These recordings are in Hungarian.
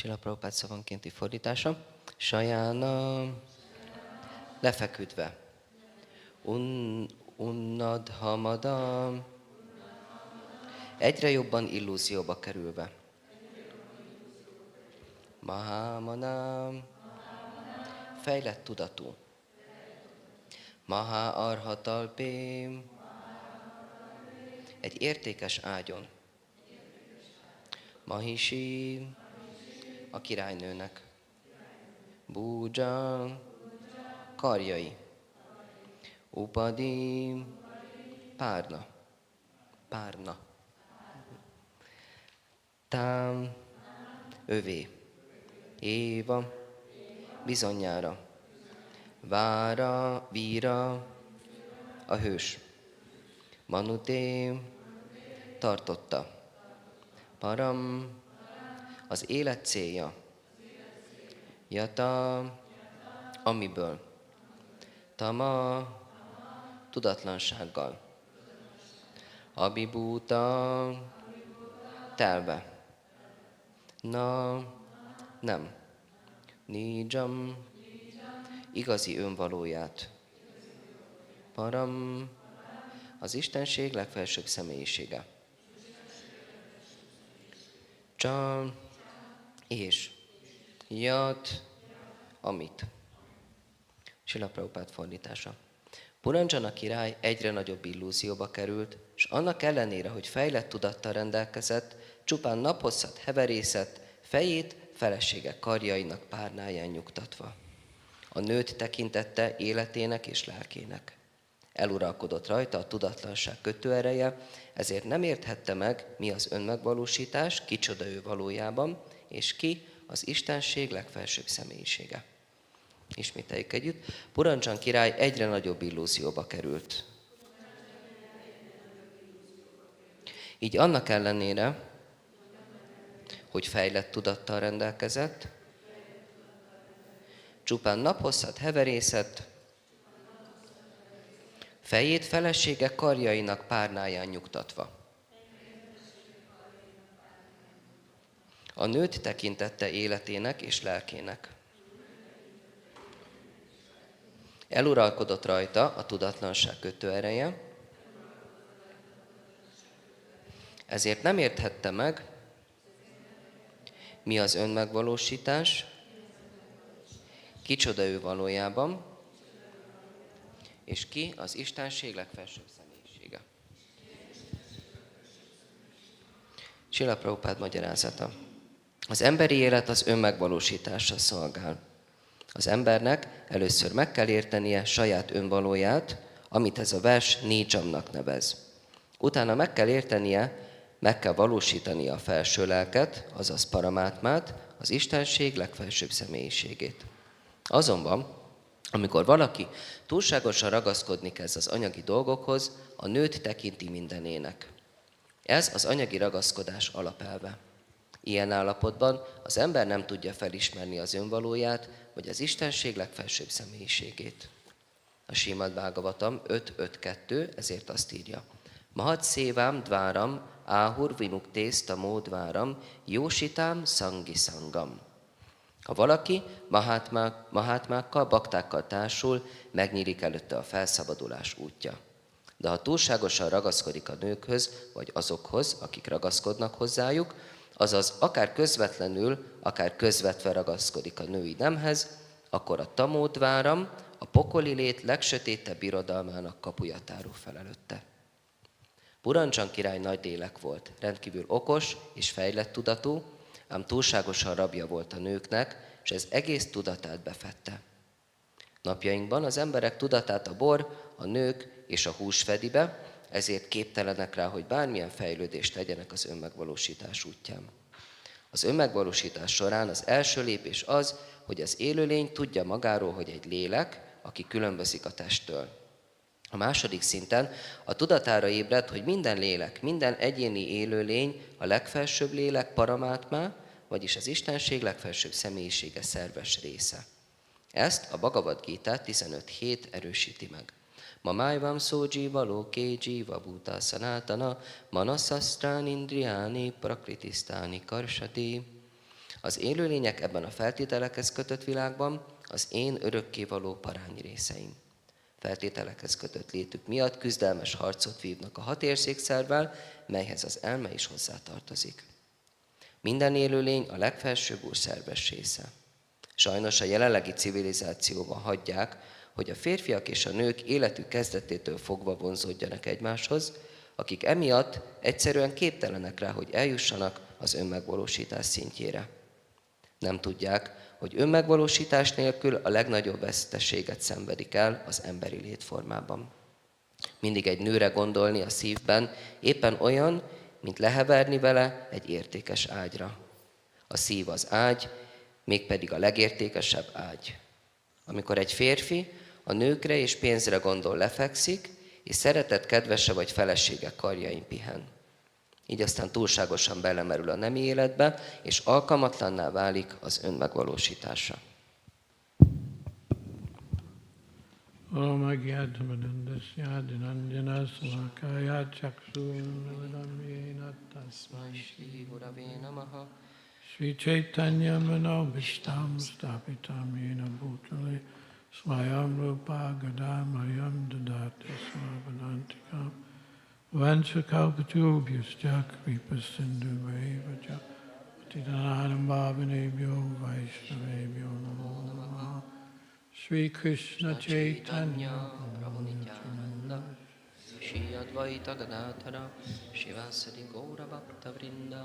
Srila Prabhupád szavankénti fordítása. Sajana lefeküdve. Unnad hamadam. Egyre jobban illúzióba kerülve. Mahamanam. Fejlett tudatú. Maha arhatalpém. Egy értékes ágyon. Mahisi. A királynőnek. Búdzsa. Karjai. Upadi. Párna. Párna. Tám. Övé. Éva. Bizonyára. Vára. Víra. A hős. Manuté. Tartotta. Param. Az élet célja. Jata. Amiből. Tama. Tudatlansággal. Abibúta. Telve. Na. Nem. Nijam. Igazi önvalóját. Param. Az Istenség legfelsőbb személyisége. Csa. És. Jat. Amit. Srila Prabhupád fordítása. Puranjana király egyre nagyobb illúzióba került, és annak ellenére, hogy fejlett tudattal rendelkezett, csupán naphosszat heverészett, fejét felesége karjainak párnáján nyugtatva. A nőt tekintette életének és lelkének. Eluralkodott rajta a tudatlanság kötőereje, ezért nem érthette meg, mi az önmegvalósítás, kicsoda ő valójában, és ki az Istenség legfelsőbb személyisége. Ismételjük együtt. Puranjan király egyre nagyobb illúzióba került. Így annak ellenére, hogy fejlett tudattal rendelkezett, csupán naphosszat heverészett, fejét felesége karjainak párnáján nyugtatva. A nőt tekintette életének és lelkének. Eluralkodott rajta a tudatlanság kötőereje, ezért nem érthette meg, mi az önmegvalósítás, kicsoda ő valójában, és ki az Istenség legfelsőbb személyisége. Srila Prabhupád magyarázata. Az emberi élet az önmegvalósításra szolgál. Az embernek először meg kell értenie saját önvalóját, amit ez a vers Nijamnak nevez. Utána meg kell értenie, meg kell valósítania a felső lelket, azaz Paramátmát, az Istenség legfelsőbb személyiségét. Azonban, amikor valaki túlságosan ragaszkodni kezd az anyagi dolgokhoz, a nőt tekinti mindenének. Ez az anyagi ragaszkodás alapelve. Ilyen állapotban az ember nem tudja felismerni az önvalóját, vagy az Istenség legfelsőbb személyiségét. A Srimad Bhagavatam 5.5.2 ezért azt írja. Mahat szévám dváram, áhur vimuktész tamó dváram, jósitám szangi szangam. Ha valaki mahátmákkal, baktákkal társul, megnyílik előtte a felszabadulás útja. De ha túlságosan ragaszkodik a nőkhöz, vagy azokhoz, akik ragaszkodnak hozzájuk, azaz akár közvetlenül, akár közvetve ragaszkodik a női nemhez, akkor a tamódváram, a pokoli lét legsötétebb birodalmának kapuja tárul fel előtte. Puranjan király nagy lélek volt, rendkívül okos és fejlett tudatú, ám túlságosan rabja volt a nőknek, és ez egész tudatát befette. Napjainkban az emberek tudatát a bor, a nők és a hús fedi be, ezért képtelenek rá, hogy bármilyen fejlődést tegyenek az önmegvalósítás útján. Az önmegvalósítás során az első lépés az, hogy az élőlény tudja magáról, hogy egy lélek, aki különbözik a testtől. A második szinten a tudatára ébred, hogy minden lélek, minden egyéni élőlény a legfelsőbb lélek Paramátmá, vagyis az Istenség legfelsőbb személyisége szerves része. Ezt a Bhagavad Gita 15.7 erősíti meg. Mamájvam szódzsíva lóké dzsíva bhúta szanátana manaszasztrán indriáni prakritisztáni karsati. Az élőlények ebben a feltételekhez kötött világban az én örökkévaló parányi részeim. Feltételekhez kötött létük miatt küzdelmes harcot vívnak a 6 érzékszervvel, melyhez az elme is hozzátartozik. Minden élőlény a legfelsőbb úr szerves része. Sajnos a jelenlegi civilizációban hagyják, hogy a férfiak és a nők életük kezdetétől fogva vonzódjanak egymáshoz, akik emiatt egyszerűen képtelenek rá, hogy eljussanak az önmegvalósítás szintjére. Nem tudják, hogy önmegvalósítás nélkül a legnagyobb veszteséget szenvedik el az emberi létformában. Mindig egy nőre gondolni a szívben éppen olyan, mint leheverni vele egy értékes ágyra. A szív az ágy, mégpedig a legértékesebb ágy. Amikor egy férfi a nőkre és pénzre gondol, lefekszik, és szeretett kedvese vagy felesége karjain pihen. Így aztán túlságosan belemerül a nemi életbe, és alkalmatlanná válik az önmegvalósítása. Sri Chaitanya Manobishtam Stapitam Yena Bhutale Swayam Rupa Gadamayam Dadati Swapadantikam Vanchakalpachubhyascha Kripasindu Vaja Patitanam Bhavanebhyo Vaishnavebhyo Namo Namaha Sri Krishna Chaitanya Prabhu Nityananda Shri Advaita Gadadhara Shivasadi Gaura Bhakta Vrinda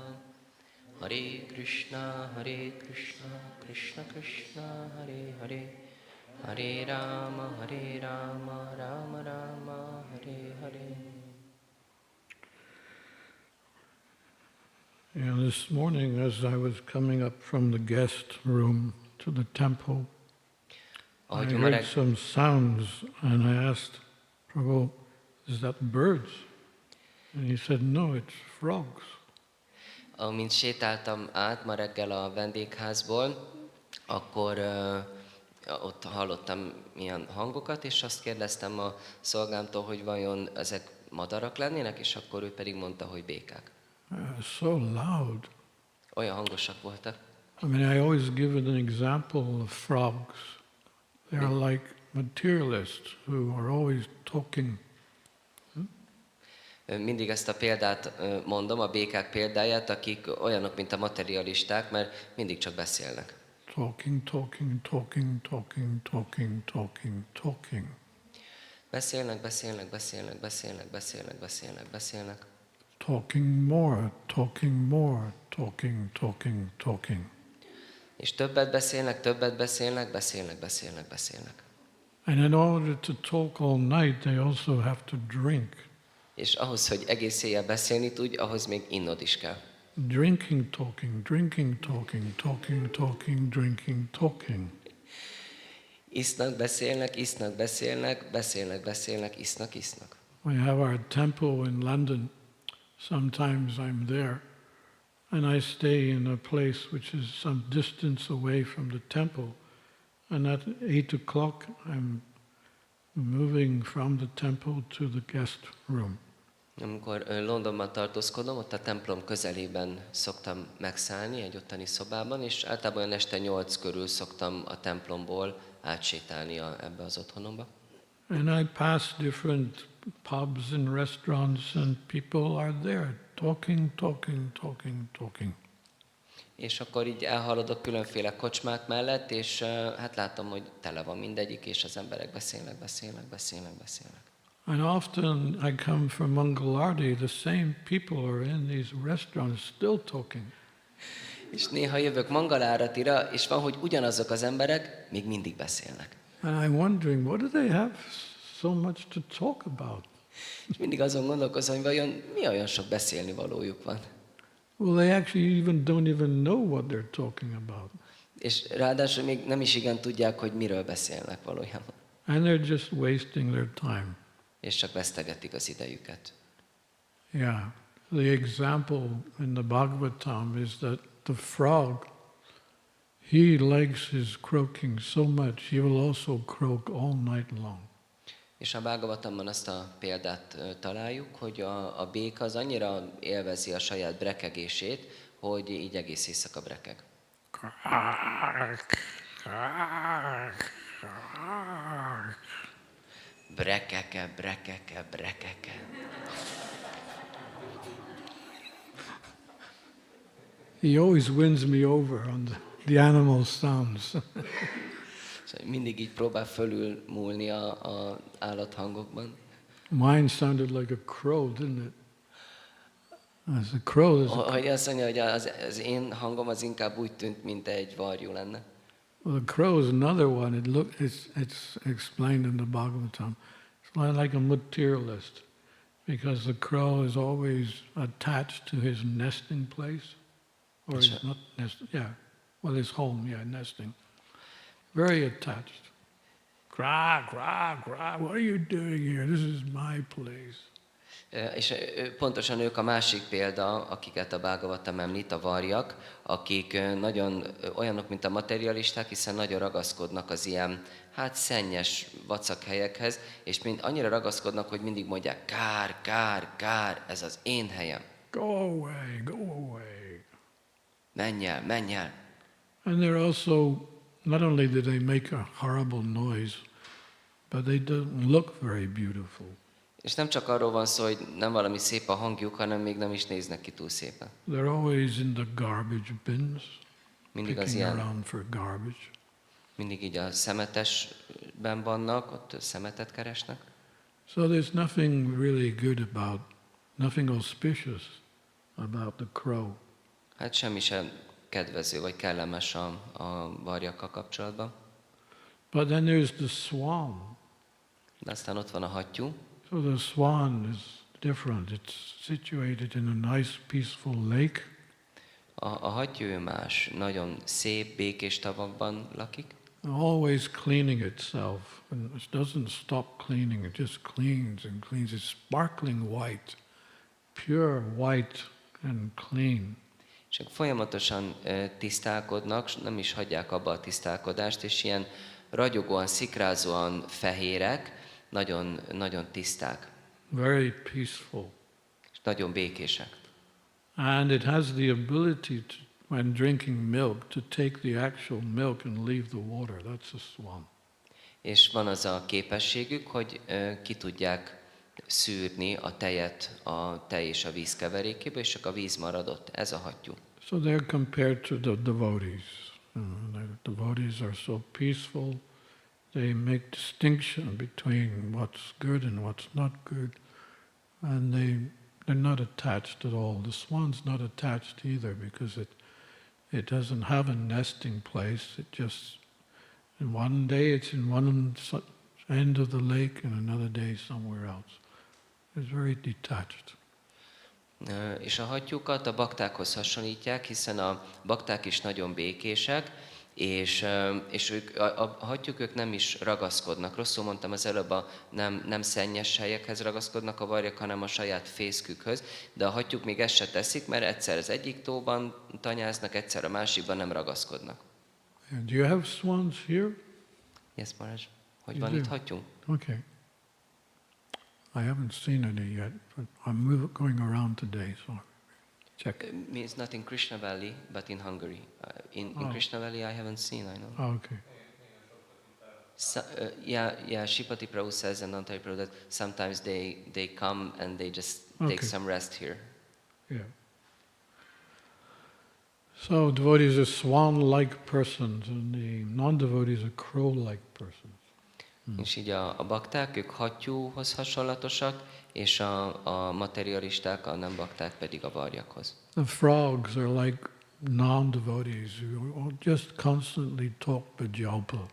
Hare Krishna, Krishna Krishna, Hare Hare, Hare Rama, Rama Rama, Hare Hare. And this morning, as I was coming up from the guest room to the temple, I heard some sounds, and I asked Prabhu, "Is that birds?" And he said, "No, it's frogs." Amint sétáltam át ma reggel a vendégházból, akkor ott hallottam ilyen hangokat, és azt kérdeztem a szolgámtól, hogy vajon ezek madarak lennének, és akkor ő pedig mondta, hogy békák. So loud. Olyan hangosak voltak. I mean, I always give it an example of frogs. They are like materialists who are always talking. Mindig ezt a példát mondom, a békák példáját, akik olyanok, mint a materialisták, mert mindig csak beszélnek. Talking. Beszélnek. Talking more. És többet beszélnek. And in order to talk all night, they also have to drink. És ahhoz, hogy egész éjjel beszélni tudj, ahhoz még innod is kell. Drinking, talking. Isznak, beszélnek, isznak. We have our temple in London. Sometimes I'm there, and I stay in a place which is some distance away from the temple. And at 8 o'clock, I'm moving from the temple to the guest room. Amikor Londonban tartózkodom, ott a templom közelében szoktam megszállni egy ottani szobában, és általában olyan este 8 körül szoktam a templomból átsétálni ebbe az otthonomba. And I pass different pubs and restaurants, and people are there talking. És akkor így elhaladok különféle kocsmák mellett, és hát látom, hogy tele van mindegyik, és az emberek beszélnek. And often I come from Mangalardi, the same people are in these restaurants still talking. És néha jövök Mangaláratira, és van, hogy ugyanazok az emberek még mindig beszélnek. And I'm wondering, what do they have so much to talk about? És mindig azon gondolkozom, hogy vajon mi olyan sok beszélni valójuk van. Well, they actually don't even know what they're talking about. És ráadásul még nem is igen tudják, hogy miről beszélnek valójában. And they're just wasting their time. És csak vesztegetik az idejüket. Yeah. The example in the Bhagavatam is that the frog, he likes his croaking so much, he will also croak all night long. És a Bhagavatamban azt a példát találjuk, hogy a béka az annyira élvezi a saját brekegését, hogy így egész éjszaka brekeg. Brekeke, brekeke, brekeke. He always wins me over on the animal sounds. Szóval mindig így próbál fölülmúlni a állathangokban. Mine sounded like a crow, didn't it? As a crow is. Hogy azt mondja, hogy az én hangom az inkább úgy tűnt, mint egy varjú lenne. Well, the crow is another one. It's explained in the Bhagavatam. It's like a materialist, because the crow is always attached to his nesting place, or he's not nesting. Yeah, well, his home. Yeah, nesting. Very attached. Gra, gra, gra. What are you doing here? This is my place. És pontosan ők a másik példa, akiket a Bhagavatam említ, a varjak, akik nagyon olyanok, mint a materialisták, hiszen nagyon ragaszkodnak az ilyen, szennyes vacak helyekhez, és annyira ragaszkodnak, hogy mindig mondják, kár, kár, kár, ez az én helyem. Go away, go away. Menj el, menj el. And they're also, not only do they make a horrible noise, but they don't look very beautiful. És nem csak arról van szó, hogy nem valami szép a hangjuk, hanem még nem is néznek ki túl szépen. They're always in the garbage bins, Mindig az picking ilyen, around for garbage. mindig így a szemetesben vannak, ott szemetet keresnek. So there's nothing really good about, nothing auspicious about the crow. Hát semmi sem kedvező vagy kellemes a varjakkal kapcsolatban. But then there's the swan. De aztán ott van a hattyú. So the swan is different. It's situated in a nice, peaceful lake. A hattyú ő más, nagyon szép, békés tavakban lakik. Always cleaning itself, and it doesn't stop cleaning. It just cleans and cleans. It's sparkling white, pure white and clean. És folyamatosan tisztálkodnak, s nem is hagyják abba a tisztálkodást, és ilyen ragyogóan, szikrázóan fehérek, nagyon, nagyon tiszták. Very peaceful. És nagyon békések. And it has the ability to, when drinking milk, to take the actual milk and leave the water. That's a swan. És van az a képességük, hogy ki tudják szűrni a tejet a tej és a víz keverékéből, és csak a víz maradott. Ez a hattyú. So they're compared to the devotees. The devotees are so peaceful. They make distinction between what's good and what's not good. And they're not attached at all. The swan's not attached either, because it doesn't have a nesting place. It just, in one day it's in one end of the lake and another day somewhere else. It's very detached. És a hattyúkat a baktákhoz hasonlítják, hiszen a bakták is nagyon békések, és ők, a hattyúk ők nem is ragaszkodnak. Rosszul mondtam az előbb, nem szennyes helyekhez ragaszkodnak a varjak, hanem a saját fészkükhöz, de a hattyúk még ezt se teszik, mert egyszer az egyik tóban tanyáznak, egyszer a másikban nem ragaszkodnak. Do you have swans here? Yes, Maharaja. Hogy You van do? itt hattyú? Okay. I haven't seen any yet, but I'm going around today, so check. Means not in Krishna Valley, but in Hungary. In Krishna Valley I haven't seen, I know. Oh, okay. So, Shipati Prabhu says and Antari Prabhu that sometimes they come and they just take Okay. some rest here. Yeah. So devotees are swan-like persons, and the non-devotees are crow-like persons. És így a bakták, ők hattyúhoz hasonlatosak, és a materialisták, a nem bakták pedig a varjakhoz. The frogs are like non-devotees who just constantly talk bhajalpa.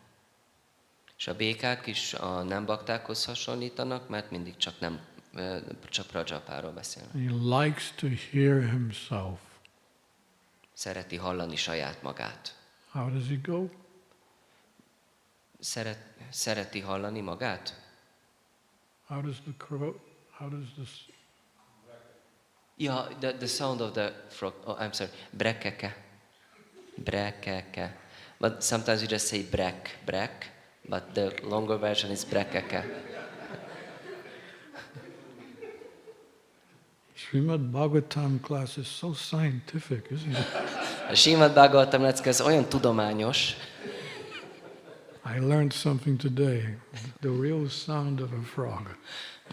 És a békák is a nem baktákhoz hasonlítanak, mert mindig csak Vrajapáról beszélnek. He likes to hear himself. Szereti hallani saját magát. How does he go? Szereti hallani magát? How does the crow? How does this? Yeah, the sound of the frog. Oh, I'm sorry. Brekeke. Brekeke. But sometimes we just say brek, but the longer version is brekeke. Srimad Bhagavatam class is so scientific, isn't it? A Srimad Bhagavatam lecke az olyan tudományos. I learned something today. The real sound of a frog.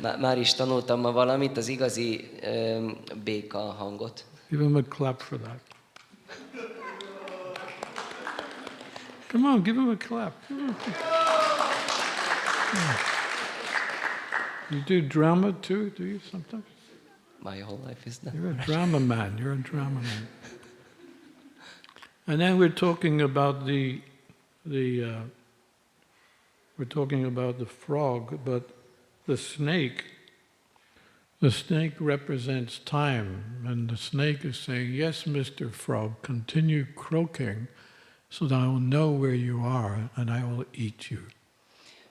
Már is tanultam ma valamit, az igazi béka hangot. Give him a clap for that. Come on, give him a clap. You do drama too, do you sometimes? My whole life is that. You're a drama man. You're a drama man. And then we're talking about we're talking about the frog, but the snake represents time, and the snake is saying, "Yes, Mr. Frog, continue croaking, so that I will know where you are, and I will eat you."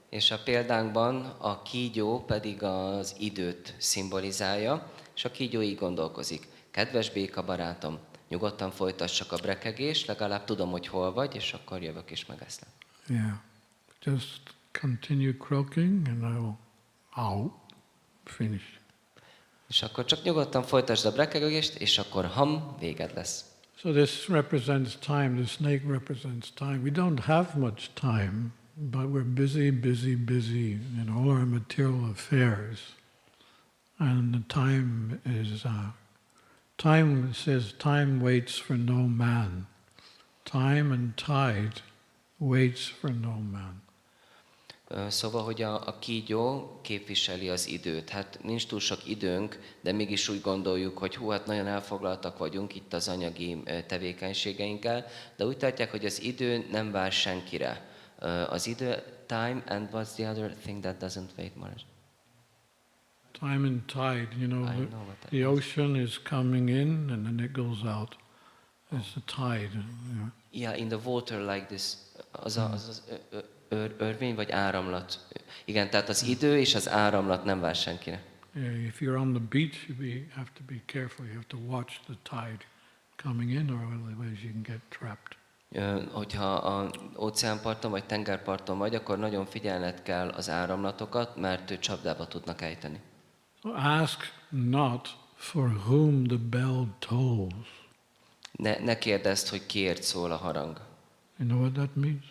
És a példánkban a kígyó pedig az időt szimbolizálja, és a kígyó így gondolkozik. Kedves béka barátom, nyugodtan folytass csak a brekegést, legalább tudom, hogy hol vagy, és akkor jövök és megeszlek. Yeah, just continue croaking, and I'll finish. És akkor csak nyugodtan folytasd a brekegést, és akkor véged lesz. So this represents time, the snake represents time. We don't have much time, but we're busy in all our material affairs. And the time is, time says, time waits for no man. Time and tide waits for no man. Szóval, hogy a kígyó képviseli az időt. Hát nincs túl sok időnk, de mégis úgy gondoljuk, hogy hát nagyon elfoglaltak vagyunk itt az anyagi tevékenységeinkkel, de úgy tartják, hogy az idő nem vár senkire. Az idő, time, and what's the other thing that doesn't wait, Maharaja? Time and tide, the ocean is coming in and then it goes out. It's the tide. Yeah, in the water like this. Az örvény vagy áramlat. Igen, tehát az idő és az áramlat nem vár senkire. Yeah, if you're on the beach, you have to be careful. You have to watch the tide coming in, or otherwise you can get trapped. Hogyha a óceánparton vagy tengerparton vagy, akkor nagyon figyelned kell az áramlatokat, mert csapdába tudnak ejteni. So ask not for whom the bell tolls. Ne kérdezd, hogy kiért szól a harang. You know what that means?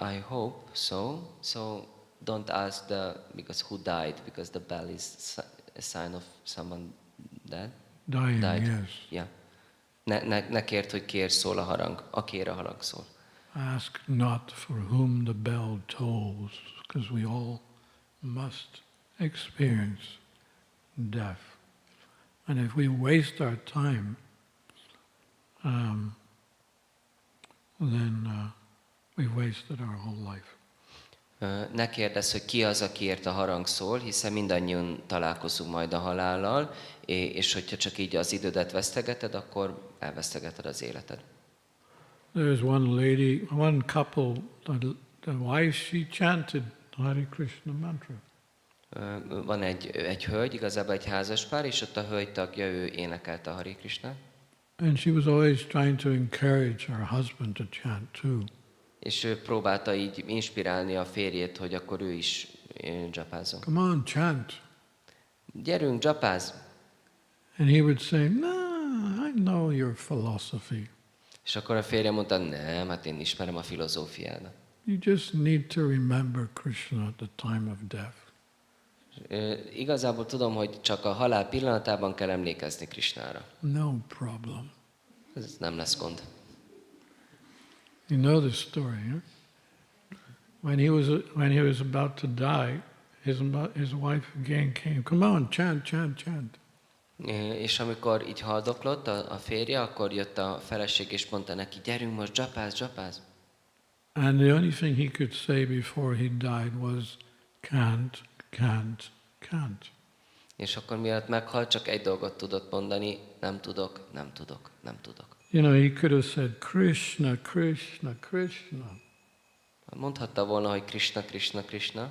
I hope so. So don't ask because who died, because the bell is a sign of someone dead. Died. Yes. Yeah. Ne kérd, hogy kiért szól a harang, akiért a harang szól. Ask not for whom the bell tolls, because we all must experience death. And if we waste our time, then we wasted our whole life. Ne kérdezz, hogy ki az, akiért a harang szól, hiszen mindannyian találkozunk majd a halállal, és hogyha csak így az idődet vesztegeted, akkor elvesztegeted az életed. There's one couple, the wife, she chanted Hare Krishna mantra. Van egy hölgy, igazából egy házaspár, és ott a hölgy tagja, ő énekelte a Hare Krishna. And she was always trying to encourage her husband to chant too. És ő próbálta így inspirálni a férjét, hogy akkor ő is dzsapázzon. Come on, chant. Gyerünk, dzsapázz! And he would say, no, I know your philosophy. És akkor a férje mondta, nem, hát én ismerem a filozófiádat. You just need to remember Krishna at the time of death. Igazából tudom, hogy csak a halál pillanatában kell emlékezni Krishnára. No problem. Ez nem lesz gond. You know the story, huh? When he was about to die, his wife again came. Come on, chant, chant, chant. És amikor így haldoklott a férje, akkor jött a feleség és mondta neki, gyerünk most, dzsapázz, dzsapázz. And the only thing he could say before he died was, can't, can't, can't. És akkor mielőtt meghalt, csak egy dolgot tudott mondani, nem tudok, nem tudok, nem tudok. You know, he could have said, Krishna, Krishna, Krishna. Mondhatta volna, hogy Krishna, Krishna, Krishna.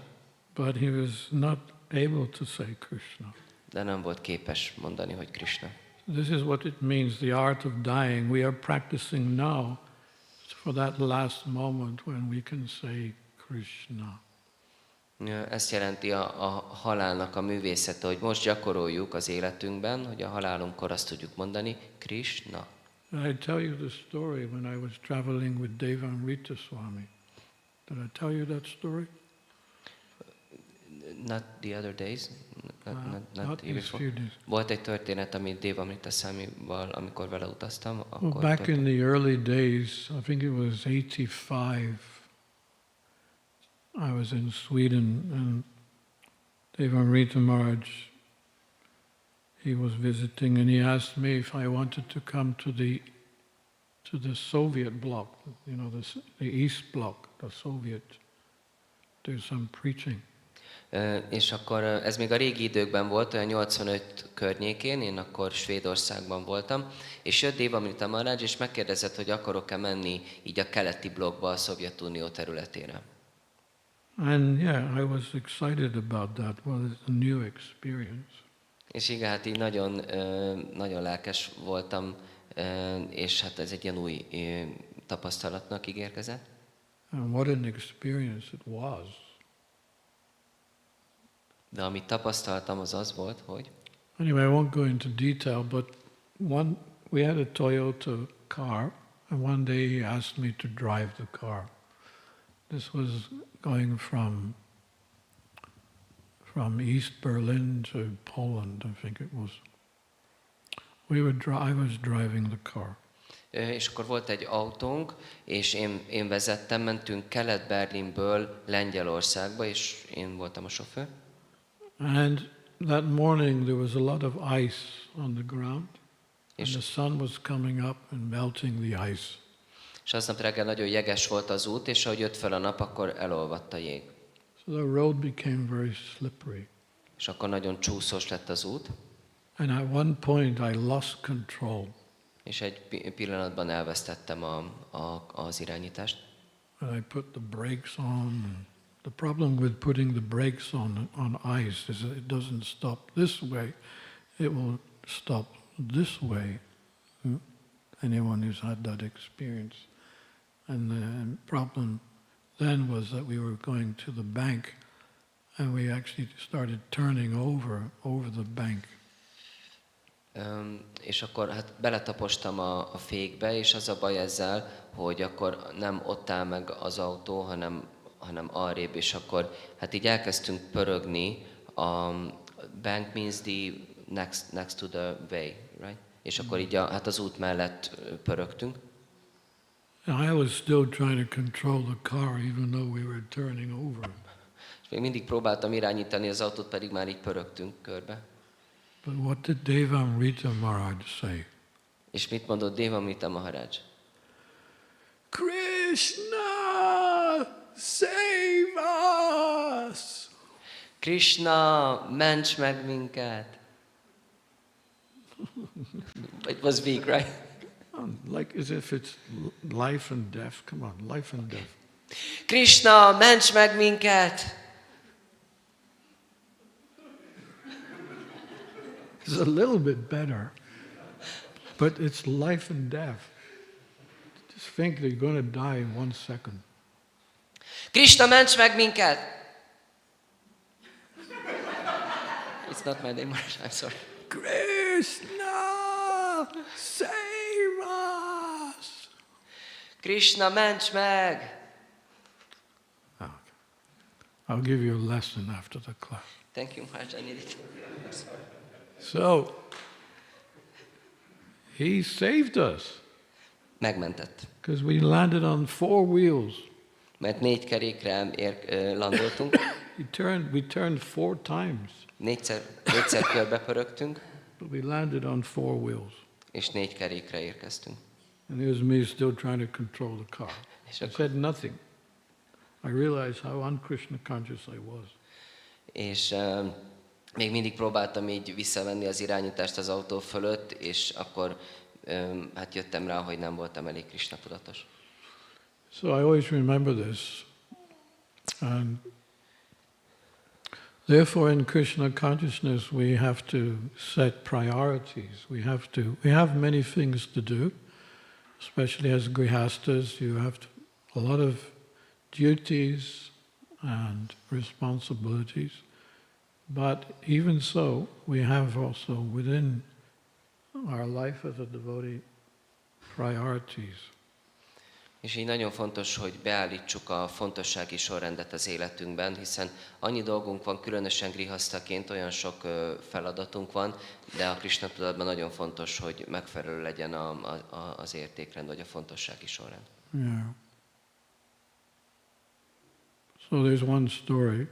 But he was not able to say Krishna. De nem volt képes mondani, hogy Krishna. This is what it means, the art of dying. We are practicing now for that last moment when we can say Krishna. Ezt jelenti a halálnak a művészete, hogy most gyakoroljuk az életünkben, hogy a halálunkkor azt tudjuk mondani, Krishna. Did I tell you the story when I was traveling with Devamrita Swami? Did I tell you that story? Not the other days. Not the year these before. few days. Volt egy történet, amit Devamrita Swamival, amikor vele utaztam, Well, akkor back történt. in the early days, I think it was 85, I was in Sweden, and Devamrita Maharaj, he was visiting, and he asked me if I wanted to come to the Soviet bloc, you know, the East bloc, the Soviet. There's some preaching. És akkor ez még a régi időkben volt, olyan 85 környékén, én akkor Svédországban voltam, és jött Devamrita Maharaj, és megkérdezett, hogy akarok-e menni így a keleti blokkba, a Szovjetunió területére. And yeah, I was excited about that. Well, it's a new experience. És igen, hát így nagyon lelkes voltam, és hát ez egy ilyen új tapasztalatnak ígérkezett. And what an experience it was. De amit tapasztaltam, az volt, hogy... Anyway, I won't go into detail, but we had a Toyota car, and one day he asked me to drive the car. This was going from East Berlin to Poland, I think it was. I was driving the car. És akkor volt egy autónk, és én vezettem, mentünk Kelet-Berlinből Lengyelországba, és én voltam a sofőr. And that morning there was a lot of ice on the ground, and the sun was coming up and melting the ice. És aznap reggel nagyon jeges volt az út, és ahogy jött fel a nap, akkor elolvadt a jég. So the road became very slippery. És akkor nagyon csúszós lett az út. And at one point I lost control. És egy pillanatban elvesztettem az irányítást. And I put the brakes on. The problem with putting the brakes on ice is that it doesn't stop this way. It will stop this way. Anyone who's had that experience. And the problem then was that we were going to the bank, and we actually started turning over the bank. És akkor hát beletapostam a fékbe, és az a baj ezzel, hogy akkor nem ott áll meg az autó, hanem arrébb, és akkor hát így elkezdtünk pörögni. Bank means the next to the way, right? És akkor így hát az út mellett pörögtünk. And I was still trying to control the car even though we were turning over. És még mindig próbáltam irányítani az autót, pedig már így pörögtünk körbe. But what did Devamrita Maharaj say? És mit mondott Devamrita Maharaj? Krishna, save us! Krishna, ments meg minket! It was weak, right? Like as if it's life and death. Come on, life and death. Krishna, ments meg minket! It's a little bit better, but it's life and death. Just think they're going to die in 1 second. Krishna, ments meg minket! It's not my name, I'm sorry. Krishna, save us! Krishna, ments meg! Okay. I'll give you a lesson after the class. Thank you, Maharaj, I need it. I'm sorry. So, he saved us Megmentett. because we landed on 4 wheels. Mert 4 kerékre landoltunk, We turned 4 times, négyszer körbe pörögtünk, but we landed on 4 wheels. és 4 kerékre érkeztünk. And it was me still trying to control the car. És I said nothing. I realized how un-Krishna conscious I was. És még mindig próbáltam így visszavenni az irányítást az autó fölött, és akkor hát jöttem rá, hogy nem voltam elég Krishna tudatos. So I always remember this. And therefore in Krishna consciousness we have to set priorities. We have many things to do, especially as grihastas. You have a lot of duties and responsibilities. But even so, we have also within our life as a devotee priorities. És így nagyon fontos, hogy beállítsuk a fontossági sorrendet az életünkben, hiszen annyi dolgunk van, különösen grihasztaként olyan sok feladatunk van, de a Krishna tudatban nagyon fontos, hogy megfelelő legyen az értékrend, vagy a fontossági sorrend. Yeah. So there's one story.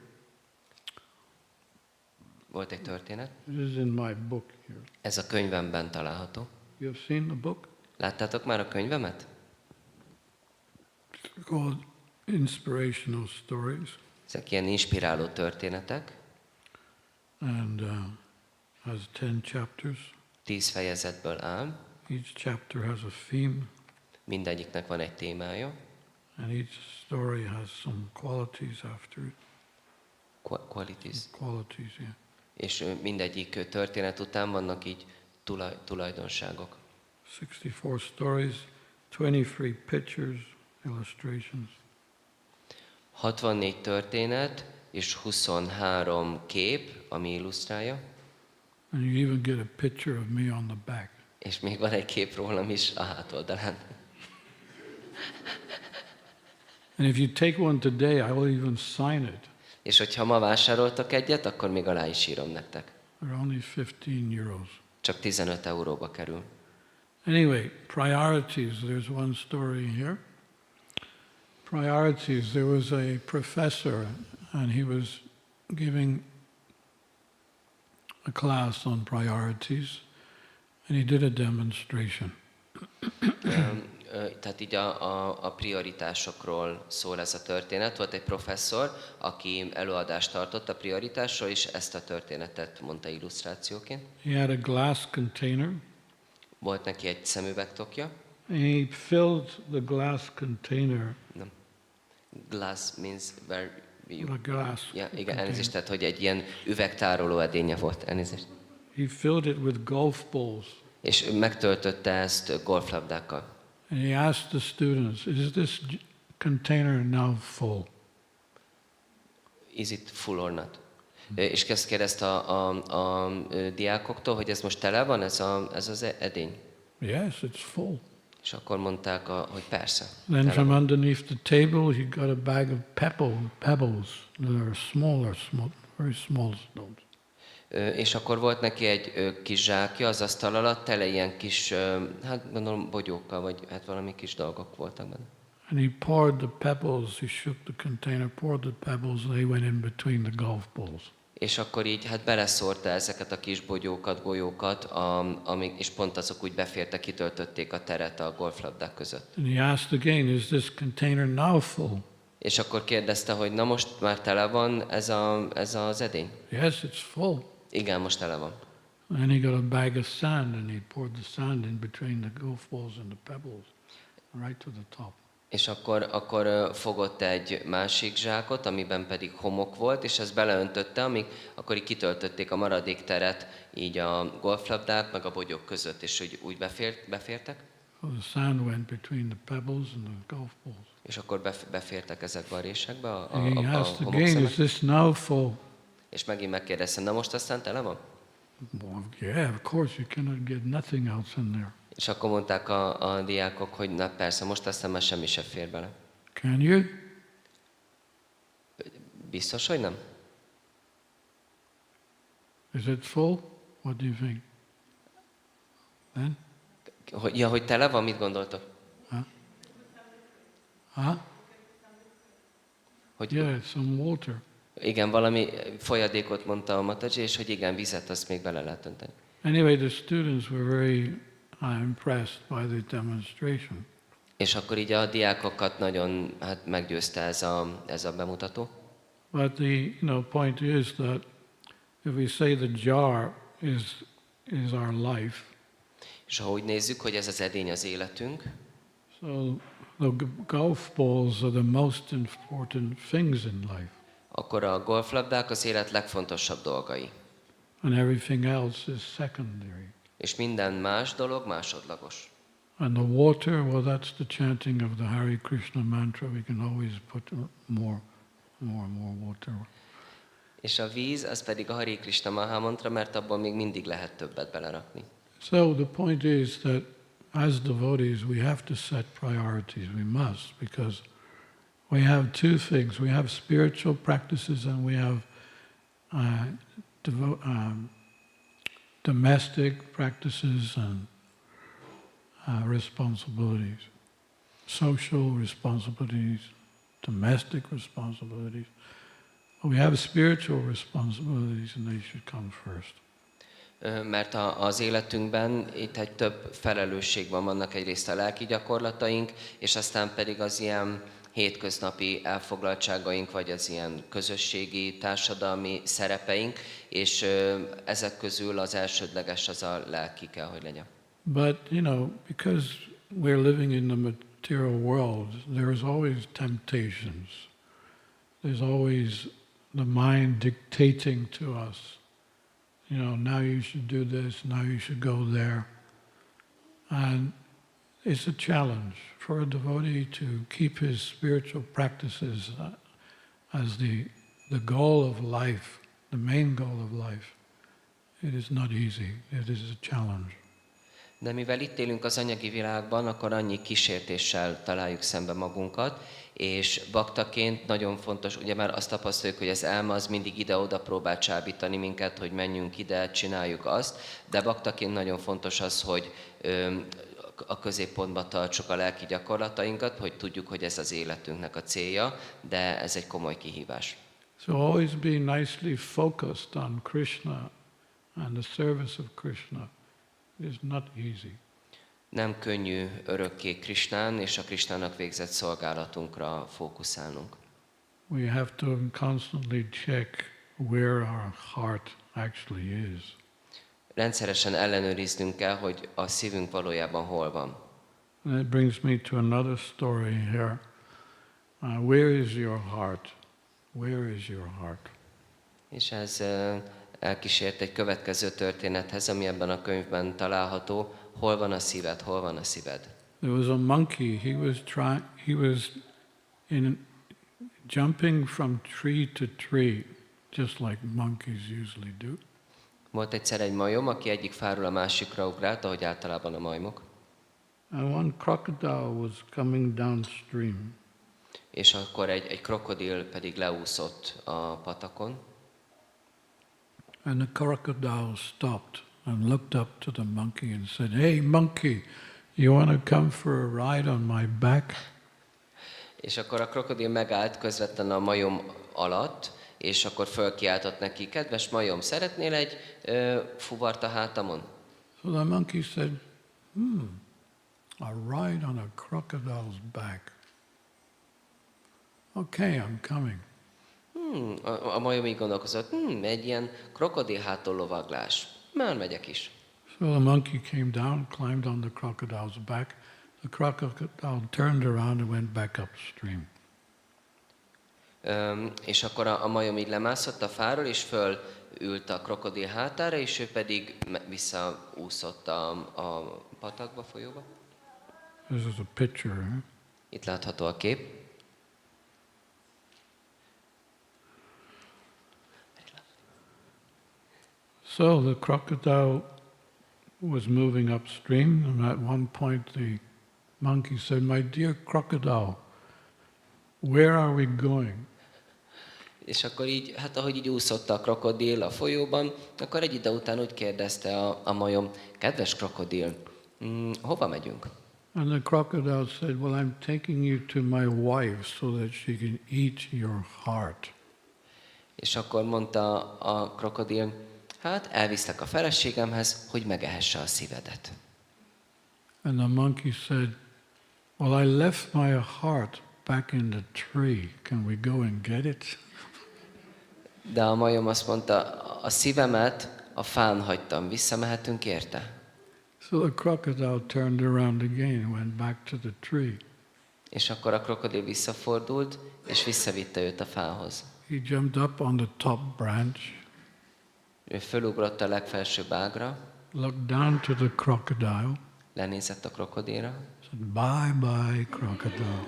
Volt egy történet. This is in my book here. Ez a könyvemben található. You have seen the book? Láttátok már a könyvemet? It's called Inspirational Stories. Ezek ilyen inspiráló történetek. And has 10 chapters. 10 fejezetből áll. Each chapter has a theme. Mindegyiknek van egy témája. And each story has some qualities after it. Qualities. Qualities, yeah. És mindegyik történet után vannak így tulajdonságok. 64 stories, 23 pictures, illustrations. 64 történet és 23 kép, ami illusztrálja. And you even get a picture of me on the back. És még van egy kép rólam is a hátoldalán. And if you take one today, I will even sign it. És hogyha ma vásároltak egyet, akkor még alá is írom nektek. They're only 15 euros. Csak 15 euróba kerül. Anyway, priorities. There's one story here. Priorities. There was a professor, and he was giving a class on priorities, and he did a demonstration. Tehát így a prioritásokról szól ez a történet. Volt egy professzor, aki előadást tartott a prioritásról, és ezt a történetet mondta illusztrációként. He had a glass container. Volt neki egy szemüvegtokja. And he filled the glass container. Nem. Glass means where you... A glass. Ja, igen, container. elnézést, tehát hogy egy ilyen üvegtároló edénye volt. Elnézést. He filled it with golf balls. És megtöltötte ezt golflabdákkal. And he asked the students, is this container now full? Is it full or not? És ezt kérdezte a diákoktól, hogy ez most tele van, ez az edény? Yes, it's full. És akkor mondták, hogy persze. Then tele from van. underneath the table, he got a bag of pebbles that are smaller, very small stones. És akkor volt neki egy kis zsákja az asztal alatt, tele ilyen kis, hát gondolom bogyókkal, vagy hát valami kis dolgok voltak benne. And he poured the pebbles, he shook the container, poured the pebbles, and they went in between the golf balls. És akkor így hát beleszórta ezeket a kis bogyókat, golyókat, és pont azok úgy befértek, kitöltötték a teret a golflabdák között. And he asked again, is this container now full? És akkor kérdezte, hogy na most már tele van ez az edény? Yes, it's full. Igen, most tele van. Then he got a bag of sand and he poured the sand in between the golf balls and the pebbles, right to the top. És akkor fogott egy másik zsákot, amiben pedig homok volt, és ezt beleöntötte, amíg akkor így kitöltötték a maradék teret így a golflabdák, meg a bogyók között, és úgy befértek. So the sand went between the pebbles and the golf balls. És akkor befértek ezekbe a résekbe a And he asked again, homokszemek. is this now full? És megint megkérdeztem, na most aztán tele van? Well, yeah, of course, you cannot get nothing else in there. És akkor mondták a diákok, hogy na persze, most aztán már semmi se fér bele. Can you? Biztos, hogy nem? Is it full? What do you think? Then? Hogy tele van, mit gondoltok? Huh? Hogy, Yeah, it's some water. igen, valami folyadékot mondta a Mataji, és hogy igen, vizet azt még bele lehet önteni. Anyway, the students were very impressed by the demonstration. És akkor így a diákokat nagyon meggyőzte ez a bemutató. But the point is that if we say the jar is our life, És ha úgy nézzük, hogy ez az edény az életünk, so the golf balls are the most important things in life, akkor a golflabdák az élet legfontosabb dolgai. and everything else is secondary. És minden más dolog másodlagos. And the water, well, that's the chanting of the Hare Krishna mantra. We can always put more water. És a víz, az pedig a Hare Krishna Mahamantra, mert abban még mindig lehet többet belerakni. So the point is that as devotees, we have to set priorities. We must, because we have two things. We have spiritual practices and we have domestic practices and responsibilities. Social responsibilities, domestic responsibilities. We have spiritual responsibilities and they should come first. Mert az életünkben itt egy több felelősség van, vannak egyrészt a lelki gyakorlataink, és aztán pedig az ilyen hétköznapi elfoglaltságaink, vagy az ilyen közösségi, társadalmi szerepeink, és ezek közül az elsődleges az a lelki kell, hogy legyen. But, because we're living in the material world, there's always temptations. There's always the mind dictating to us. Now you should do this, now you should go there. And it's a challenge for a devotee to keep his spiritual practices as the goal of life, the main goal of life. It is not easy. It is a challenge. De mivel itt élünk az anyagi világban, akkor annyi kísértéssel találjuk szembe magunkat, és baktaként nagyon fontos, ugye már azt tapasztaljuk, hogy az elme az mindig ide-oda próbál csábítani minket, hogy menjünk ide, csináljuk azt, de baktaként nagyon fontos az, hogy a középpontba tartsuk a lelki gyakorlatainkat, hogy tudjuk, hogy ez az életünknek a célja, de ez egy komoly kihívás. So always be nicely focused on Krishna and the service of Krishna. It is not easy. Nem könnyű örökké Krisnán és a Krisnának végzett szolgálatunkra fókuszálnunk. We have to constantly check where our heart actually is. Rendszeresen ellenőriznünk kell, hogy a szívünk valójában hol van. And it brings me to another story here. Where is your heart? Where is your heart? És ez elkísért egy következő történethez, ami ebben a könyvben található. Hol van a szíved? Hol van a szíved? There was a monkey. He was jumping from tree to tree, just like monkeys usually do. Volt egyszer egy majom, aki egyik fáról a másikra ugrált, ahogy általában a majmok. And one crocodile was coming downstream. És akkor egy krokodil pedig leúszott a patakon. And the crocodile stopped and looked up to the monkey and said, "Hey monkey, you want to come for a ride on my back?" És akkor a krokodil megállt közvetlenül a majom alatt, és akkor fölkiáltott neki, kedves majom, szeretnél egy fuvart a hátamon? So the monkey said, a ride on a crocodile's back. Okay, I'm coming. A majom így gondolkozott, egy ilyen krokodil háton lovaglás. Már megyek is. So the monkey came down, climbed on the crocodile's back. The crocodile turned around and went back upstream. És akkor a majom így lemászott a fáról, és fölült a krokodil hátára, és ő pedig visszaúszott a patakba, folyóba. This is a picture. Huh? Itt látható a kép. So the crocodile was moving upstream, and at one point the monkey said, "My dear crocodile, where are we going?" És akkor így, hát ahogy így úszott a krokodil a folyóban, akkor egy idő után úgy kérdezte a majom, kedves krokodil, hova megyünk? And the crocodile said, "Well, I'm taking you to my wife so that she can eat your heart." És akkor mondta a krokodil, hát elviszlek a feleségemhez, hogy megehesse a szívedet. And the monkey said, "Well, I left my heart back in the tree. Can we go and get it?" De a majom azt mondta, a szívemet a fán hagytam, visszamehetünk érte? So the crocodile turned around again and went back to the tree. És akkor a krokodil visszafordult, és visszavitte őt a fához. He jumped up on the top branch, Ő fölugrott a legfelsőbb ágra, looked down to the crocodile, lenézett a krokodilra, said, "Bye bye, crocodile."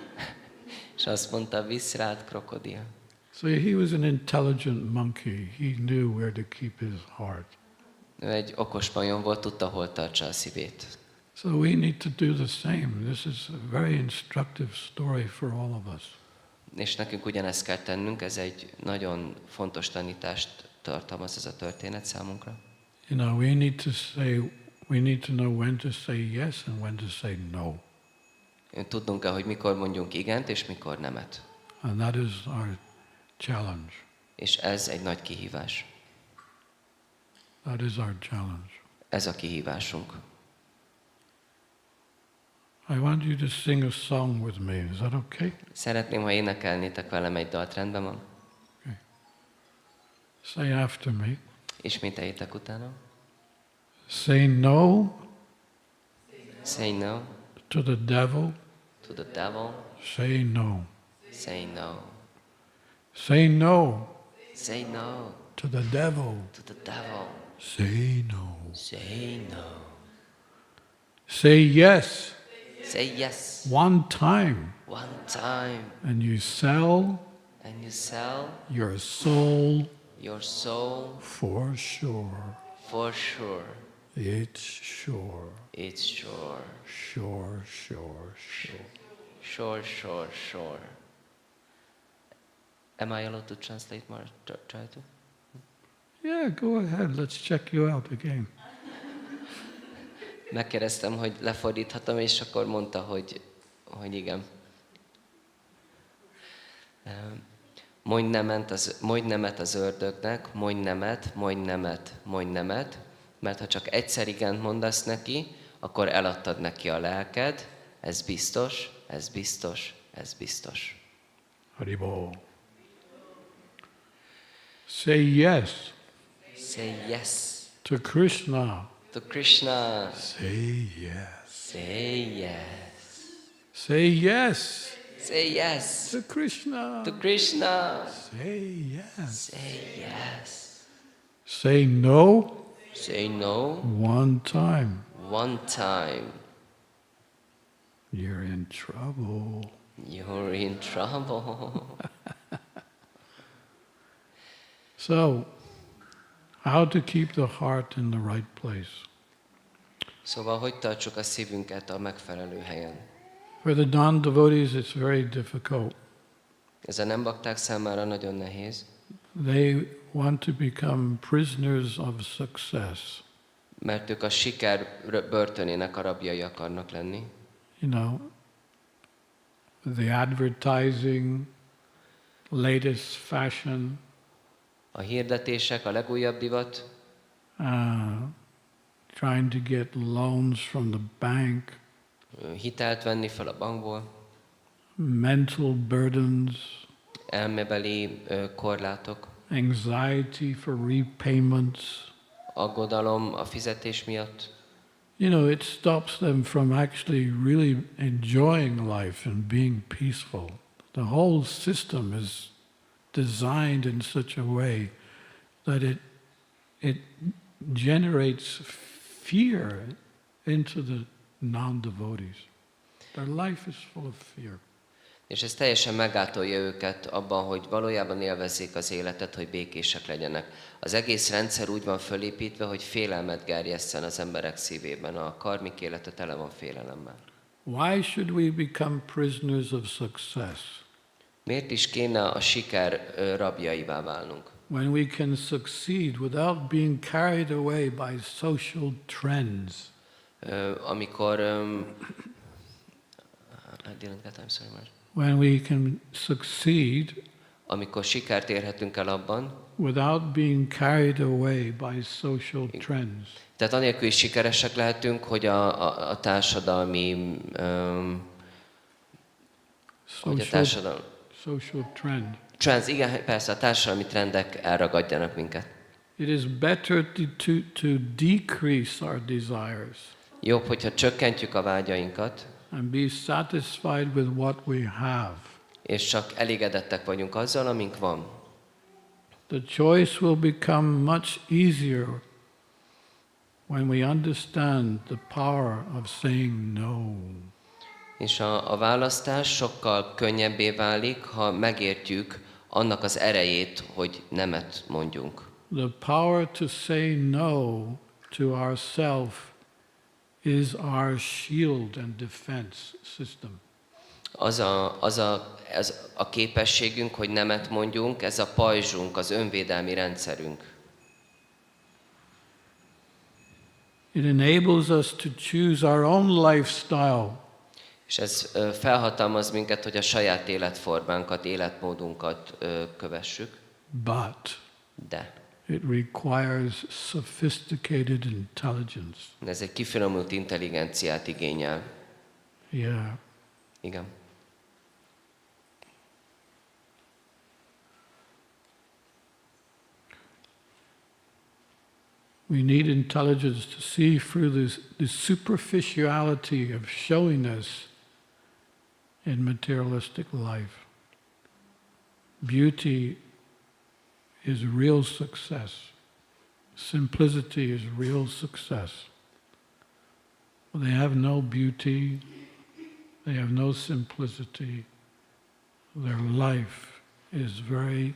és azt mondta, visz rád, krokodil. So he was an intelligent monkey. He knew where to keep his heart. Ő egy okos majom volt, tudta, hol tartsa a szívét. So we need to do the same. This is a very instructive story for all of us. És nekünk ugyanezt kell tennünk, ez egy nagyon fontos tanítást tartalmaz ez a történet számunkra. You know, we need to know when to say yes and when to say no. Tudnunk kell, hogy mikor mondjunk igent és mikor nemet. And that is our challenge. És ez egy nagy kihívás. That is our challenge. Ez a kihívásunk. I want you to sing a song with me. Is that okay? Szeretném, ha énekelnétek velem egy dalt, rendben van? Okay. Say after me. Ismételjétek utána. Say no Say no to the devil. to the devil. Say no. Say no. Say no Say no to the devil. to the devil. Say no. Say no. Say yes Say yes one time, one time. and you sell And you sell your soul your soul for sure. for sure. It's sure. It's sure. Sure, sure, sure. Sure, sure, sure. Am I allowed to translate more? Try to? Yeah, go ahead. Let's check you out again. Megkérdeztem, hogy lefordíthatom, és akkor mondta, hogy igen. Mondj nemet az ördögnek, mondj nemet, mondj nemet, mondj nemet, mert ha csak egyszer igent mondasz neki, akkor eladtad neki a lelked, ez biztos, ez biztos, ez biztos. Haribol. Say yes Say yes to Krishna. to Krishna. Say yes. Say yes. Say yes Say yes to Krishna. to Krishna. Say yes. Say yes. Say no Say no one time. one time. You're in trouble. You're in trouble. So, how to keep the heart in the right place? Szóval, hogy tartsuk a szívünket a megfelelő helyen? For the non-devotees, it's very difficult. Ez a nem bakták számára nagyon nehéz, They want to become prisoners of success. mert ők a siker börtönének a rabjai akarnak lenni. You know, the advertising, latest fashion, A hirdetések, a legújabb divat, trying to get loans from the bank, hitelt venni fel a bankból, mental burdens, elmebeli korlátok, anxiety for repayments. aggodalom a fizetés miatt. You know, it stops them from actually really enjoying life and being peaceful. The whole system is designed in such a way that it generates fear into the non-devotees. Their life is full of fear. És ez teljesen megátolja őket abban, hogy valójában élvezzék az életet, hogy békések legyenek. Az egész rendszer úgy van fölépítve, hogy félelmet gerjesszen az emberek szívében. A karmik élete tele van félelemmel. Why should we become prisoners of success Miért is kéne a siker rabjaivá válnunk? when we can succeed without being carried away by social trends? Amikor... I didn't get, I'm sorry, Mark. When we can succeed Amikor sikert érhetünk el abban, without being carried away by social trends. tehát anélkül is sikeresek lehetünk, hogy a társadalmi... Social trend. Trends, igen, persze, a társadalmi trendek elragadjanak minket. It is better to decrease our desires Jobb, hogyha csökkentjük a vágyainkat, and be satisfied with what we have. és csak elégedettek vagyunk azzal, amink van. The choice will become much easier when we understand the power of saying no. És a választás sokkal könnyebbé válik, ha megértjük annak az erejét, hogy nemet mondjunk. The power to say no to ourselves is our shield and defense system. Az a képességünk, hogy nemet mondjunk, ez a pajzsunk, az önvédelmi rendszerünk. It enables us to choose our own lifestyle. És ez felhatalmaz minket, hogy a saját életformánkat, életmódunkat kövessük. But De it requires sophisticated intelligence. ez egy kifinomult intelligenciát igényel. Yeah. Igen. We need intelligence to see through this superficiality of showiness in materialistic life. Beauty is real success. Simplicity is real success. They have no beauty, they have no simplicity. Their life is very,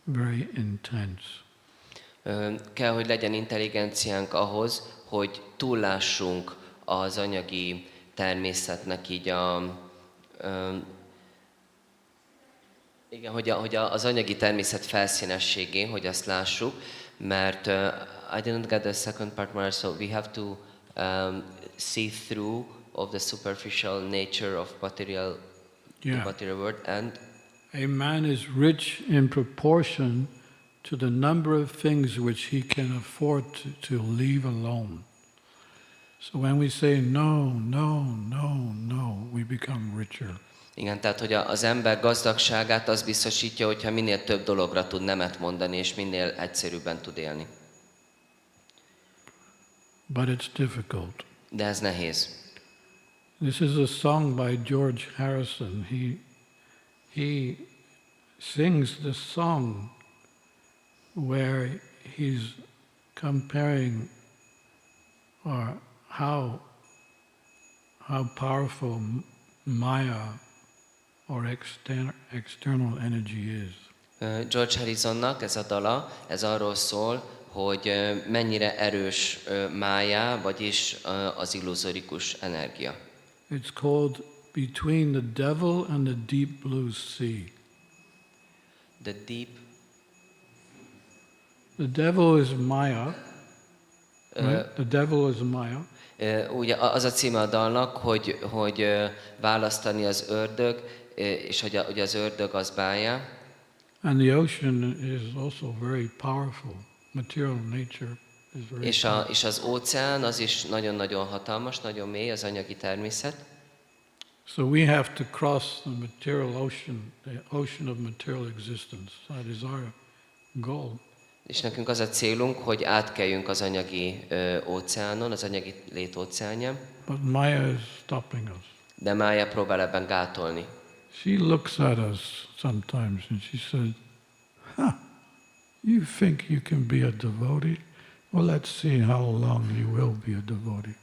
very intense. Kell, hogy legyen intelligenciánk ahhoz, hogy túllássunk az anyagi természetnek így igen, hogy az anyagi természet felszínességén, hogy azt lássuk, mert I didn't get the second part more, so we have to see through of the superficial nature of material world, and a man is rich in proportion to the number of things which he can afford to leave alone. So when we say no, no, no, no, we become richer. Igen, tehát hogy az ember gazdagságát az biztosítja, hogyha minél több dologra tud nemet mondani, és minél egyszerűbben tud élni. But it's difficult. De ez nehéz. This is a song by George Harrison. He sings the song where he's comparing how powerful Maya or external energy is. George Harrisonnak ez a dala, ez arról szól, hogy mennyire erős mája, vagyis az illuzorikus energia. It's called Between the Devil and the Deep Blue Sea. The deep. The devil is Maya. Right? The devil is Maya. Ugye az a címe a dalnak, hogy választani az ördög, és hogy ugye az ördög az Mája. And the ocean is also very powerful. Material nature is very powerful. És az óceán az is nagyon-nagyon hatalmas, nagyon mély, az anyagi természet. So we have to cross the material ocean, the ocean of material existence. That is our goal. És nekünk az a célunk, hogy átkeljünk az anyagi óceánon, az anyagi lét óceánján. But Maya is stopping us. De Mája próbál ebben gátolni. She looks at us sometimes and she says, you think you can be a devotee? Well, let's see how long you will be a devotee.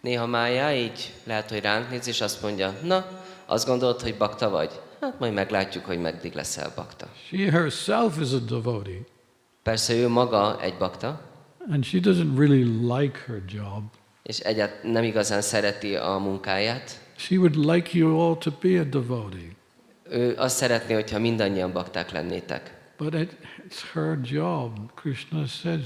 Néha Mája így lehet, hogy ránk néz, és azt mondja, na, azt gondolod, hogy bakta vagy? Hát majd meglátjuk, hogy meddig leszel bakta. She herself is a devotee. Persze ő maga egy bakta. And she doesn't really like her job. És egyáltalán nem igazán szereti a munkáját. She would like you all to be a devotee. Ő azt szeretné, hogyha mindannyian bakták lennétek. But it's her job. Krishna says,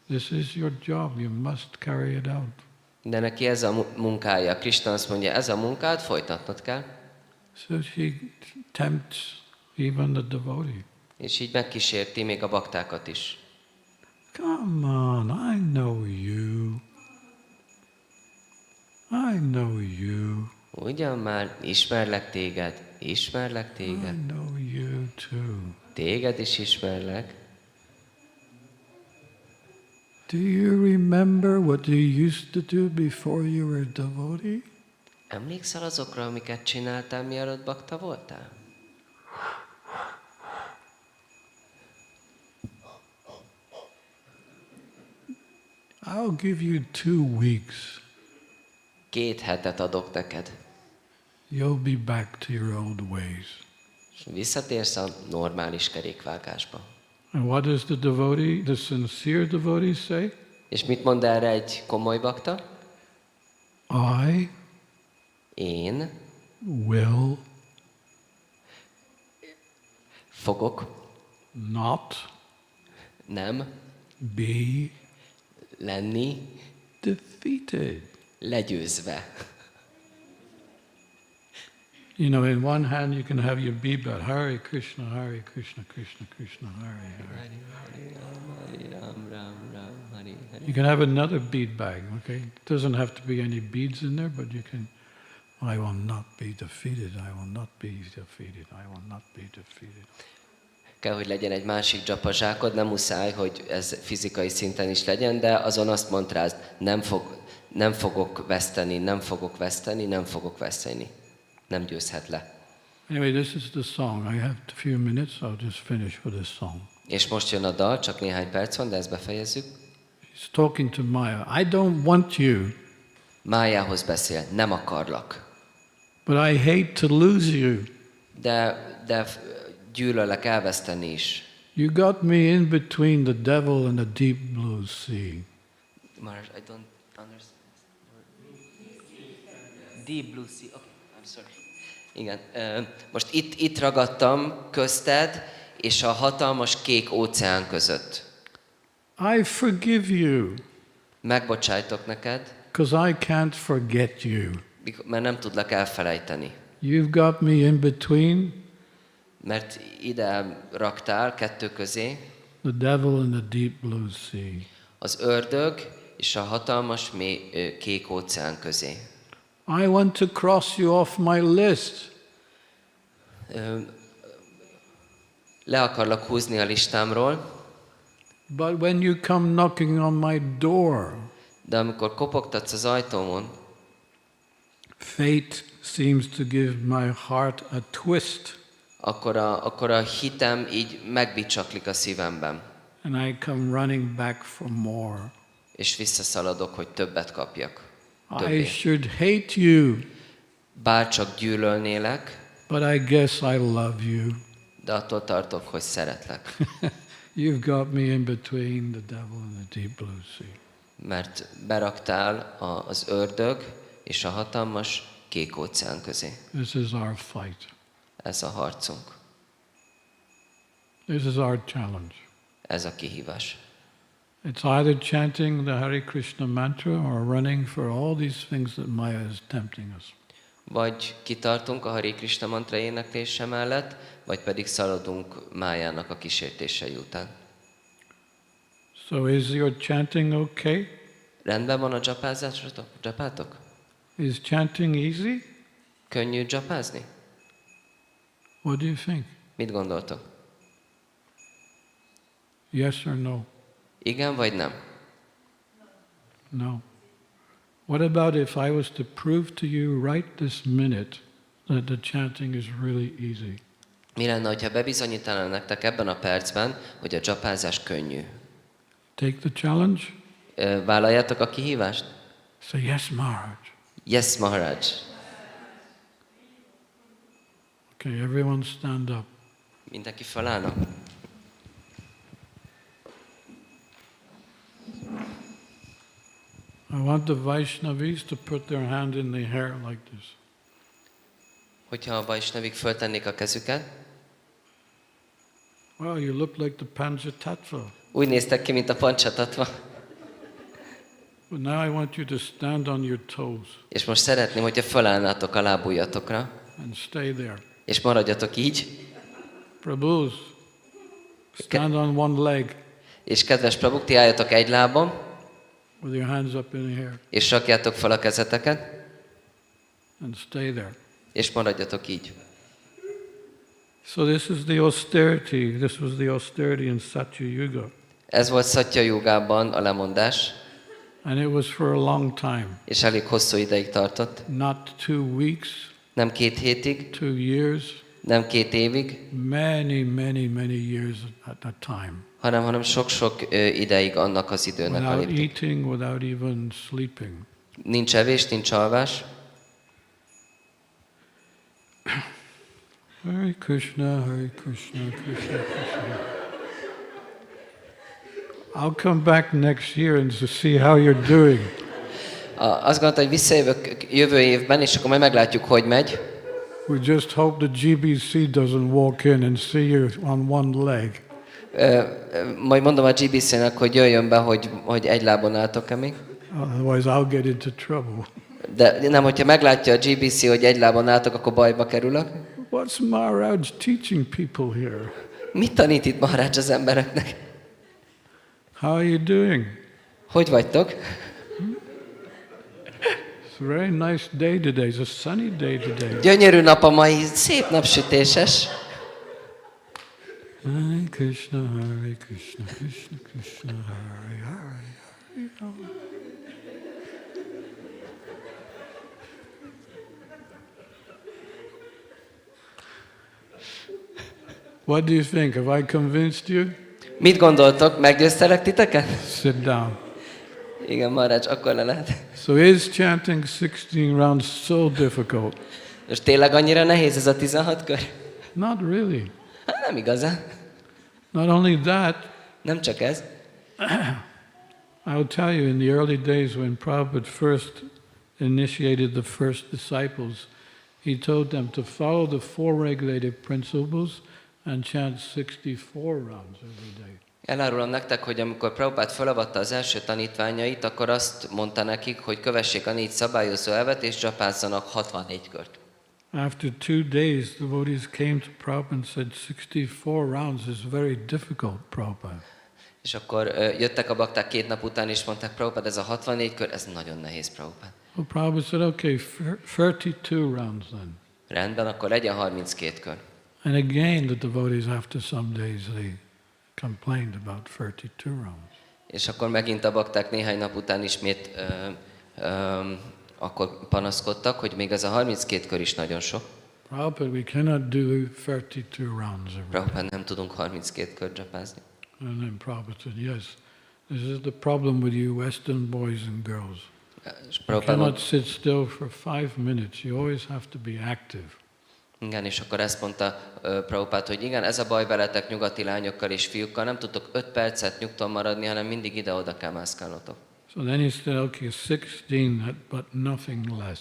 this is your job, you must carry it out. De neki ez a munkája. Krishna azt mondja, ez a munkát folytatnod kell. So she tempts even the devotee. És így megkísérti még a baktákat is. Come on, I know you. I know you. Ugyan már, ismerlek téged. I know you too. Téged is ismerlek. Do you remember what you used to do before you were a devotee? Emlékszel azokra, amiket csináltál, mielőtt bakta voltál? I'll give you 2 weeks. 2 hetet adok neked. You'll be back to your old ways. És visszatérsz a normális kerékvágásba. And what does the devotee, the sincere devotee say? És mit mond erre egy komoly bakta? Én will fogok not nem be lenni defeated. legyőzve. You know, in one hand you can have your bead, Hare Krishna, Krishna, Krishna, Hare Hare. You can have another bead bag, okay? It doesn't have to be any beads in there, but you can, I will not be defeated, I will not be defeated, I will not be defeated. Kell, hogy legyen egy másik dzsapazsákod, nem muszáj, hogy ez fizikai szinten is legyen, de azon azt mondd nem fogok veszteni, nem fogok veszteni, nem fogok veszteni. Nem győzhet le. Anyway, this is the song. I have a few minutes, I'll just finish with this song. És most jön a dal, csak néhány perc van, de ezt befejezzük. He's talking to Maya. I don't want you. Májához beszél, nem akarlak. But I hate to lose you. De gyűlölek elveszteni is. You got me in between the devil and the deep blue sea. Maharaja, I don't understand. Deep blue sea. Okay, I'm sorry. Igen. Most itt ragadtam közted és a hatalmas kék óceán között. I forgive you. Megbocsájtok neked. Because I can't forget you. Mert nem tudlak elfelejteni. You've got me in between. Mert ide raktál kettő közé. The devil and the deep blue sea. Az ördög és a hatalmas kék óceán közé. I want to cross you off my list. Le akarlak húzni a listámról. But when you come knocking on my door, de amikor kopogtatsz az ajtómon, fate seems to give my heart a twist. Akkor a hitem így megbicsaklik a szívemben. And I come running back for more. És visszaszaladok, hogy többet kapjak. I should hate you. Bárcsak gyűlölnélek, but I guess I love you. De attól tartok, hogy szeretlek. You've got me in between the devil and the deep blue sea. Mert beraktál az ördög és a hatalmas kék óceán közé. This is our fight. Ez a harcunk. This is our challenge. Ez a kihívás. It's either chanting the Hare Krishna mantra or running for all these things that Maya is tempting us. Vagy kitartunk a Hare Krishna mantra éneklése mellett, vagy pedig szaladunk Májának a kísértései után. So is your chanting okay? Rendben van a dzsapázásotok? Dzsapátok? Is chanting easy? Könnyű dzsapázni? What do you think? Mit gondoltok? Yes or no? Igen vagy nem? No. What about if I was to prove to you right this minute that the chanting is really easy? Mi lenne, hogyha bebizonyítanám nektek ebben a percben, hogy a dzsapázás könnyű? Take the challenge? Vállaljátok a kihívást? Say yes, Maharaj. Yes, Maharaj. Okay, everyone stand up. Mindenki felállna? I want the Vaishnavis to put their hand in the hair like this. Hogyha a Vaishnavik föltennék a kezüket. Well, you look like the Panchatattva. Úgy néztek ki, mint a Panchatattva. But now I want you to stand on your toes. És most szeretném, hogyha felállnátok a lábujjatokra. And stay there. És maradjatok így. Prabhus, stand on one leg. És kedves Prabhuk, ti álljatok egy lábon. With your hands up in the air. És rakjátok fel a kezeteket. And stay there. És maradjatok így. So this is the austerity. This was the austerity in Satya Yuga. Ez volt Satya Jugában a lemondás. And it was for a long time. És elég hosszú ideig tartott. Not 2 weeks. Nem 2 hétig. 2 years. Nem 2 évig. Many years at a time. Hanem sok-sok ideig annak az időnek a without eating, without even sleeping. Nincs evés, nincs alvás. Hare Krishna, Krishna, Krishna. I'll come back next year and to see how you're doing. Azt gondolta, hogy visszajövök jövő évben, és akkor majd meglátjuk, hogy megy. We just hope the GBC doesn't walk in and see you on one leg. Majd mondom a GBC-nek, hogy jöjjön be, hogy egy lábon álltok-e még. Otherwise I'll get into trouble. De nem, hogyha meglátja a GBC, hogy egy lábon álltok, akkor bajba kerülök. What's Maharaj teaching people here? Mit tanít itt Maharaja az embereknek? How are you doing? Hogy vagytok? It's a very nice day today. It's a sunny day today. Gyönyörű nap a mai, szép napsütéses. Hare Krishna, Hare Krishna, Krishna Krishna, Hare Hare, Hare Rama. What do you think? Have I convinced you? Mit gondoltok? Meggyőztelek titeket? Sit down. Igen, Maharaja, akkor le lehet. So is chanting 16 rounds so difficult? Most tényleg annyira nehéz ez a 16 kör? Not really. Hát nem igazán. Not only that, Nem csak ez. I'll tell you, in the early days when Prabhupada first initiated the first disciples, he told them to follow the four regulative principles and chant 64 rounds every day. Elárulom nektek, hogy amikor Prabhupád felavatta az első tanítványait, akkor azt mondta nekik, hogy kövessék a 4 szabályozó elvet, és dzsapázzanak 64 kört. After 2 days, the devotees came to Prabhupada and said, 64 rounds is very difficult, Prabhupada. És akkor jöttek a bakták 2 nap után, és mondták, Prabhupád, ez a 64 kör, ez nagyon nehéz, Prabhupád. Well, Prabhupada said, okay, 32 rounds then. Rendben, akkor legyen 32 kör. And again, the devotees, after some days, they complained about 32 rounds. És akkor megint a bakták néhány nap után ismét akkor panaszkodtak, hogy még ez a 32 kör is nagyon sok. Prabhupada, we cannot do 32 rounds every day. Prabhupád, nem tudunk 32 kört dzsapázni. And then Prabhupada said, yes, this is the problem with you Western boys and girls. És You Prabhupád cannot sit still for 5 minutes. You always have to be active. Igen, és akkor ezt mondta Prabhupád, hogy igen, ez a baj veletek nyugati lányokkal és fiúkkal, nem tudtok 5 percet nyugton maradni, hanem mindig ide-oda kell mászkálnotok. So then he said, okay, 16, but nothing less.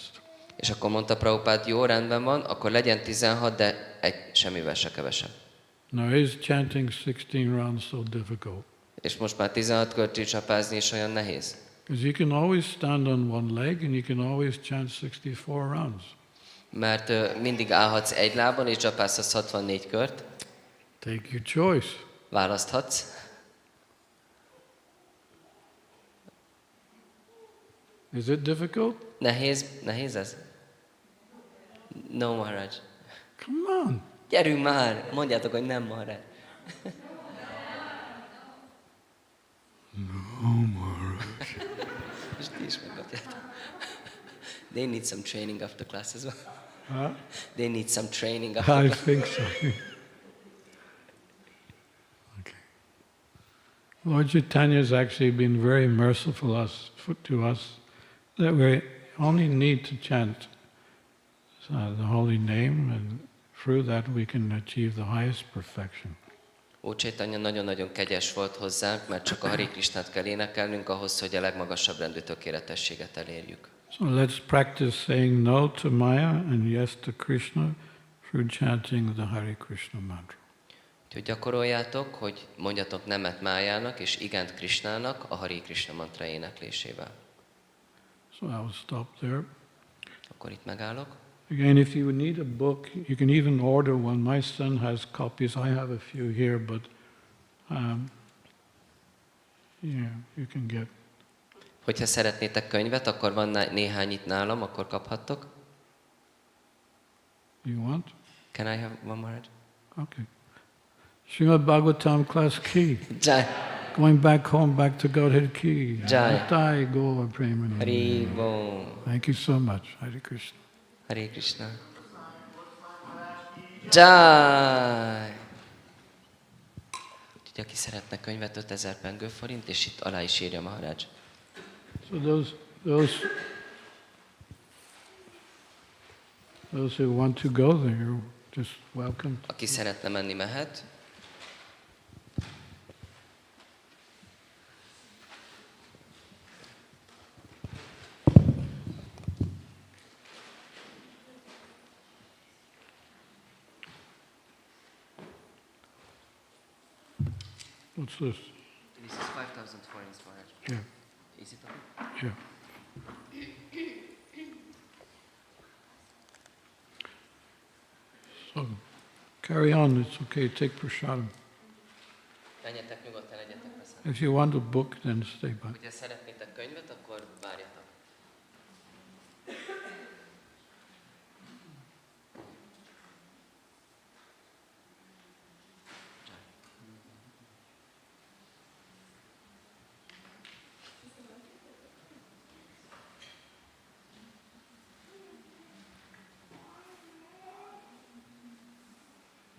És akkor mondta Prabhupád, jó, rendben van, akkor legyen 16, de semmivel se kevesebb. Now is chanting 16 rounds so difficult? És most már 16 kört is csapázni is olyan nehéz. Because you can always stand on one leg and you can always chant 64 rounds. Mert mindig állhatsz egy lábon, és csapázhatsz 64 kört. Take your choice. Választhatsz. Is it difficult? Nehéz ez? No, Maharaj. Come on. Gyerünk már! Mondjátok, hogy nem, Maharaj. No, Maharaj. És ti is megkapjátok. They need some training after class as well. Huh? They need some training after I class. think so. Okay. Lord Chaitanya has actually been very merciful to us that we only need to chant the holy name, and through that we can achieve the highest perfection. Ó, Chaitanya nagyon-nagyon kegyes volt hozzánk, mert csak a Hare Krishnát kell énekelnünk ahhoz, hogy a legmagasabb rendű tökéletességet elérjük. So let's practice saying no to Maya and yes to Krishna through chanting the Hare Krishna mantra. Úgyhogy gyakoroljátok, hogy mondjatok nemet Májának és igent Krishnának a Hare Krishna mantra éneklésével. So I will stop there. Akkor itt megállok. Again, if you need a book, you can even order one. My son has copies. I have a few here, but yeah, you can get. Hogyha szeretnétek könyvet, akkor van néhány itt nálam, akkor kaphattok. You want? Can I have one more? Okay. Srimad Bhagavatam class key. Jai. Going back home, back to Godhead key. Jai. Jai Gaur Premanand. Hari Bom. Thank you so much. Hare Krishna. Hare Krishna. Jai. Úgyhogy aki szeretne könyvet, 5000 pengőforint, és itt alá is írja Maharaj. So those who want to go there, you're just welcome. Aki szeretne menni, mehet. What's this? This is 5,000 forints, Maharaj. Yeah. Is it okay? Yeah. So, carry on, it's okay, take prasadam. Menjetek nyugodtan, egyetek veszem. If you want a book, then stay back. Hogyha szeretnétek könyvet, akkor várjatok.